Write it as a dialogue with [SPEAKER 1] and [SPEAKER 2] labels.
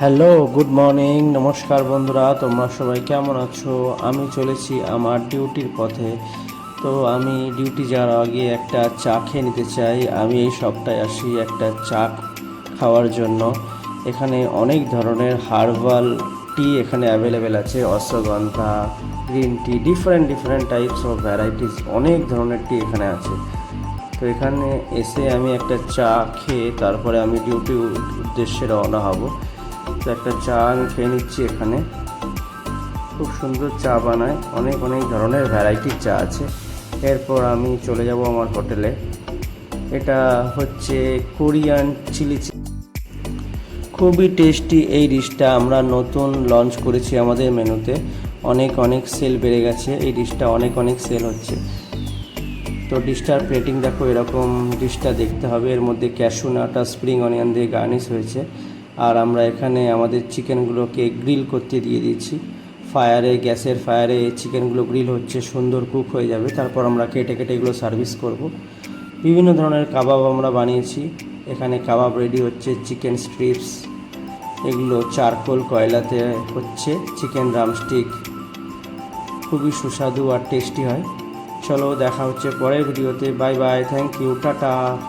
[SPEAKER 1] Hello, good morning, নমস্কার বন্ধুরা, তোমরা সবাই কেমন আছো? আমি চলেছি আমার ডিউটির পথে। তো আমি ডিউটি যাওয়ার আগে একটা চা খেয়ে নিতে চাই। আমি এই সপ্তাহে আসি একটা চা খাওয়ার জন্য। এখানে অনেক ধরনের হার্বাল টি এখানে অ্যাভেলেবেল আছে, ashwagandha, green tea, different different types of varieties, অনেক ধরনের টি এখানে আছে। তো এখানে এসে আমি একটা চা খেয়ে তারপরে আমি ডিউটির উদ্দেশ্যে রওনা হব। তো একটা চা আমি খেয়ে নিচ্ছি। এখানে খুব সুন্দর চা বানায়, অনেক অনেক ধরনের ভ্যারাইটির চা আছে। এরপর আমি চলে যাব আমার হোটেলে। এটা হচ্ছে কোরিয়ান চিলি চিকেন, খুবই টেস্টি। এই ডিশটা আমরা নতুন লঞ্চ করেছি আমাদের মেনুতে, অনেক অনেক সেল বেড়ে গেছে, এই ডিশটা অনেক অনেক সেল হচ্ছে। তো ডিশটার প্লেটিং দেখো, এরকম ডিশটা দেখতে হবে। এর মধ্যে ক্যাশু নাট আর স্প্রিং অনিয়ন দিয়ে গার্নিশ হয়েছে। আর আমরা এখানে আমাদের চিকেনগুলোকে গ্রিল করতে দিয়ে দিয়েছি ফায়ারে, গ্যাসের ফায়ারে চিকেনগুলো গ্রিল হচ্ছে, সুন্দর কুক হয়ে যাবে। তারপর আমরা কেটে কেটে এগুলো সার্ভিস করব। বিভিন্ন ধরনের কাবাব আমরা বানিয়েছি। এখানে কাবাব রেডি হচ্ছে, চিকেন স্ট্রিপস, এগুলো চারকোল কয়লাতে হচ্ছে, চিকেন ড্রামস্টিক, খুবই সুস্বাদু আর টেস্টি হয়। চলো দেখা হচ্ছে পরের ভিডিওতে। Bye bye, thank you, tata.